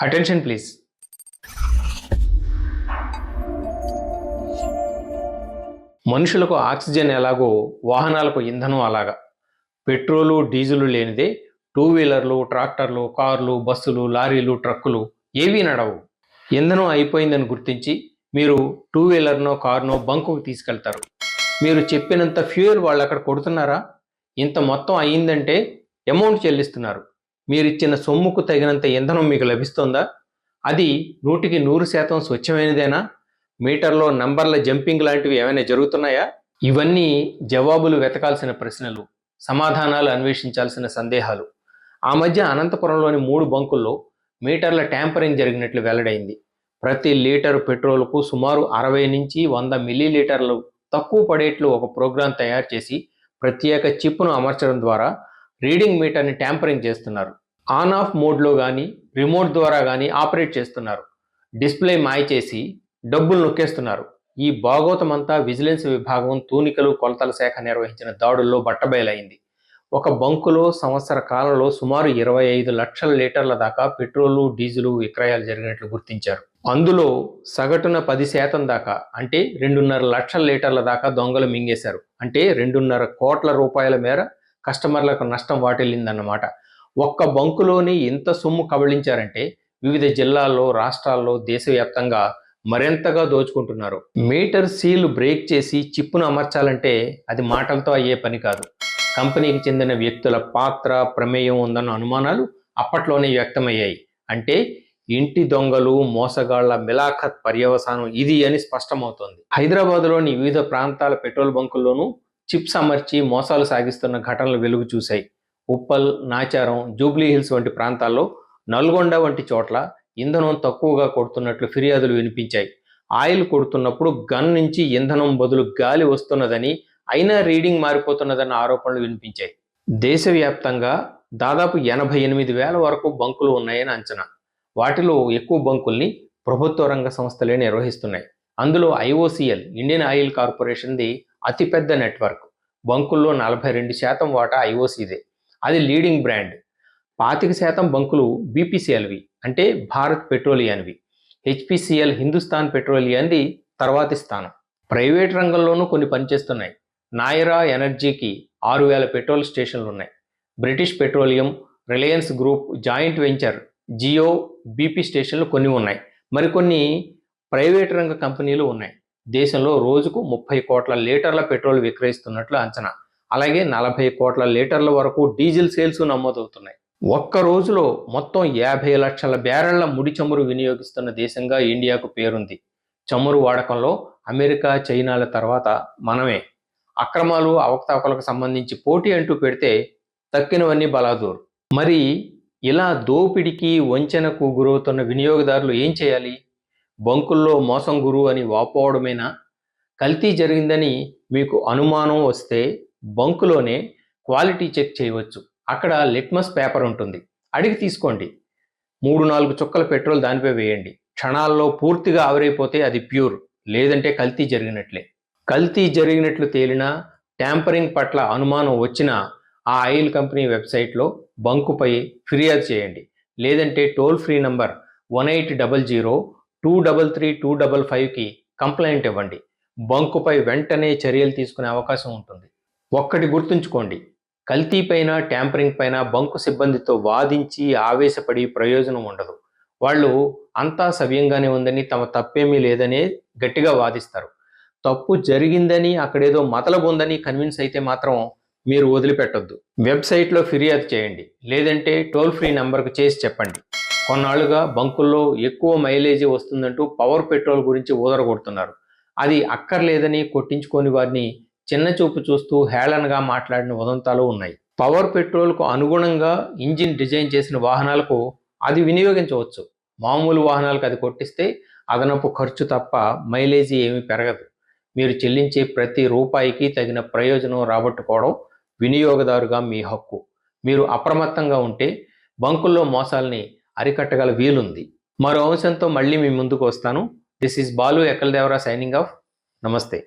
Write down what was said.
Attention please. మనుషులకు oxygen ఎలాగో వాహనాలకు ఇంధనం అలాగా. పెట్రోలు డీజిలు లేనిదే టూ వీలర్లు, ట్రాక్టర్లు, కార్లు, బస్సులు, లారీలు, ట్రక్కులు ఏవీ నడవు. ఇంధనం అయిపోయిందని గుర్తించి మీరు టూ వీలర్నో కారునో బంకుకు తీసుకెళ్తారు. మీరు చెప్పినంత ఫ్యూయల్ వాళ్ళు అక్కడ కొడుతున్నారా? ఇంత మొత్తం అయ్యిందంటే అమౌంట్ చెల్లిస్తున్నారు. మీరిచ్చిన సొమ్ముకు తగినంత ఇంధనం మీకు లభిస్తుందా? అది 100% స్వచ్ఛమైనదేనా? మీటర్లో నంబర్ల జంపింగ్ లాంటివి ఏమైనా జరుగుతున్నాయా? ఇవన్నీ జవాబులు వెతకాల్సిన ప్రశ్నలు, సమాధానాలు అన్వేషించాల్సిన సందేహాలు. ఆ మధ్య అనంతపురంలోని 3 బంకుల్లో మీటర్ల ట్యాంపరింగ్ జరిగినట్లు వెల్లడైంది. ప్రతి లీటరు పెట్రోల్కు సుమారు 60 నుంచి 100 మిల్లీలీటర్లు తక్కువ పడేట్లు ఒక ప్రోగ్రాం తయారు చేసి ప్రత్యేక చిప్ను అమర్చడం ద్వారా రీడింగ్ మీటర్ని ట్యాంపరింగ్ చేస్తున్నారు. ఆన్ ఆఫ్ మోడ్లో కానీ రిమోట్ ద్వారా కానీ ఆపరేట్ చేస్తున్నారు. డిస్ప్లే మాయ చేసి డబ్బులు నొక్కేస్తున్నారు. ఈ భాగోతమంతా విజిలెన్స్ విభాగం తూనికలు కొలతల శాఖ నిర్వహించిన దాడుల్లో బట్టబయలైంది. ఒక బంకులో సంవత్సర కాలంలో సుమారు 25 లక్షల లీటర్ల దాకా పెట్రోలు, డీజిలు విక్రయాలు జరిగినట్లు గుర్తించారు. అందులో సగటున 10% దాకా అంటే 2.5 లక్షల లీటర్ల దాకా దొంగలు మింగేశారు. అంటే 2.5 కోట్ల రూపాయల మేర కస్టమర్లకు నష్టం వాటిల్లిందన్నమాట. ఒక్క బంకులోని ఇంత సొమ్ము కబళించారంటే వివిధ జిల్లాల్లో, రాష్ట్రాల్లో, దేశవ్యాప్తంగా మరింతగా దోచుకుంటున్నారు. మీటర్ సీల్ బ్రేక్ చేసి చిప్పును అమర్చాలంటే అది మాటలతో అయ్యే పని కాదు. కంపెనీకి చెందిన వ్యక్తుల పాత్ర, ప్రమేయం ఉందన్న అనుమానాలు అప్పట్లోనే వ్యక్తమయ్యాయి. అంటే ఇంటి దొంగలు, మోసగాళ్ల మిలాఖత్ పర్యవసానం ఇది అని స్పష్టమవుతోంది. హైదరాబాద్లోని వివిధ ప్రాంతాల పెట్రోల్ బంకుల్లోనూ చిప్స్ అమర్చి మోసాలు సాగిస్తున్న ఘటనలు వెలుగు చూశాయి. ఉప్పల్, నాచారం, జూబ్లీ హిల్స్ వంటి ప్రాంతాల్లో, నల్గొండ వంటి చోట్ల ఇంధనం తక్కువగా కొడుతున్నట్లు ఫిర్యాదులు వినిపించాయి. ఆయిల్ కొడుతున్నప్పుడు గన్ నుంచి ఇంధనం బదులు గాలి వస్తున్నదని, అయినా రీడింగ్ మారిపోతున్నదన్న ఆరోపణలు వినిపించాయి. దేశవ్యాప్తంగా దాదాపు 88,000 వరకు బంకులు ఉన్నాయని అంచనా. వాటిలో ఎక్కువ బంకుల్ని ప్రభుత్వ రంగ సంస్థలే నిర్వహిస్తున్నాయి. అందులో ఐఓసిఎల్, ఇండియన్ ఆయిల్ కార్పొరేషన్ది అతిపెద్ద నెట్వర్క్. బంకుల్లో 42% వాటా ఐఓసిదే. అది లీడింగ్ బ్రాండ్. 25% బంకులు బీపీసీఎల్వి అంటే భారత్ పెట్రోలియాన్వి. హెచ్పిసిఎల్, హిందుస్థాన్ పెట్రోలియాన్ది తర్వాతి స్థానం. ప్రైవేట్ రంగంలోనూ కొన్ని పనిచేస్తున్నాయి. నాయరా ఎనర్జీకి 6,000 పెట్రోల్ స్టేషన్లు ఉన్నాయి. British Petroleum, Reliance group joint venture Jio BP స్టేషన్లు కొన్ని ఉన్నాయి. మరికొన్ని ప్రైవేట్ రంగ కంపెనీలు ఉన్నాయి. దేశంలో రోజుకు 30 కోట్ల లీటర్ల పెట్రోల్ విక్రయిస్తున్నట్లు అంచనా. అలాగే 40 కోట్ల లీటర్ల వరకు డీజిల్ సేల్స్ నమోదవుతున్నాయి. ఒక్క రోజులో మొత్తం 50 లక్షల బ్యారెళ్ల ముడి చమురు వినియోగిస్తున్న దేశంగా ఇండియాకు పేరుంది. చమురు వాడకంలో అమెరికా, చైనాల తర్వాత మనమే. అక్రమాలు, అవకతవకలకు సంబంధించి పోటీ అంటూ పెడితే తక్కినవన్నీ బలాదూర్. మరి ఇలా దోపిడికి, వంచనకు గురవుతున్న వినియోగదారులు ఏం చేయాలి? బంకుల్లో మోసం గురు అని వాపోవడమేనా? కల్తీ జరిగిందని మీకు అనుమానం వస్తే బంకులోనే క్వాలిటీ చెక్ చేయవచ్చు. అక్కడ లిట్మస్ పేపర్ ఉంటుంది, అడిగి తీసుకోండి. 3-4 చుక్కల పెట్రోల్ దానిపై వేయండి. క్షణాల్లో పూర్తిగా ఆవిరైపోతే అది ప్యూర్, లేదంటే కల్తీ జరిగినట్లే. కల్తీ జరిగినట్లు తేలినా, ట్యాంపరింగ్ పట్ల అనుమానం వచ్చినా ఆ ఆయిల్ కంపెనీ వెబ్సైట్లో బంకుపై ఫిర్యాదు చేయండి. లేదంటే టోల్ ఫ్రీ నంబర్ 1800-233-255కి కంప్లైంట్ ఇవ్వండి. బంకుపై వెంటనే చర్యలు తీసుకునే అవకాశం ఉంటుంది. ఒక్కటి గుర్తుంచుకోండి, కల్తీ పైన, ట్యాంపరింగ్ పైన బంకు సిబ్బందితో వాదించి ఆవేశపడి ప్రయోజనం ఉండదు. వాళ్ళు అంతా సవ్యంగానే ఉందని, తమ తప్పేమీ లేదనే గట్టిగా వాదిస్తారు. తప్పు జరిగిందని, అక్కడేదో మతలబు ఉందని కన్విన్స్ అయితే మాత్రం మీరు వదిలిపెట్టొద్దు. వెబ్సైట్లో ఫిర్యాదు చేయండి. లేదంటే టోల్ ఫ్రీ నంబర్కు చేసి చెప్పండి. కొన్నాళ్లుగా బంకుల్లో ఎక్కువ మైలేజీ వస్తుందంటూ పవర్ పెట్రోల్ గురించి ఊదరగొడుతున్నారు. అది అక్కర్లేదని కొట్టించుకోని వారిని చిన్నచూపు చూస్తూ హేళనగా మాట్లాడిన ఉదంతాలు ఉన్నాయి. పవర్ పెట్రోల్కు అనుగుణంగా ఇంజిన్ డిజైన్ చేసిన వాహనాలకు అది వినియోగించవచ్చు. మామూలు వాహనాలకు అది కొట్టిస్తే అదనపు ఖర్చు తప్ప మైలేజీ ఏమీ పెరగదు. మీరు చెల్లించే ప్రతి రూపాయికి తగిన ప్రయోజనం రాబట్టుకోవడం వినియోగదారుగా మీ హక్కు. మీరు అప్రమత్తంగా ఉంటే బంకుల్లో మోసాల్ని అరికట్టగల వీలుంది. మరో అంశంతో మళ్ళీ మీ ముందుకు వస్తాను. This is Balu Ekkaladevara signing off. నమస్తే.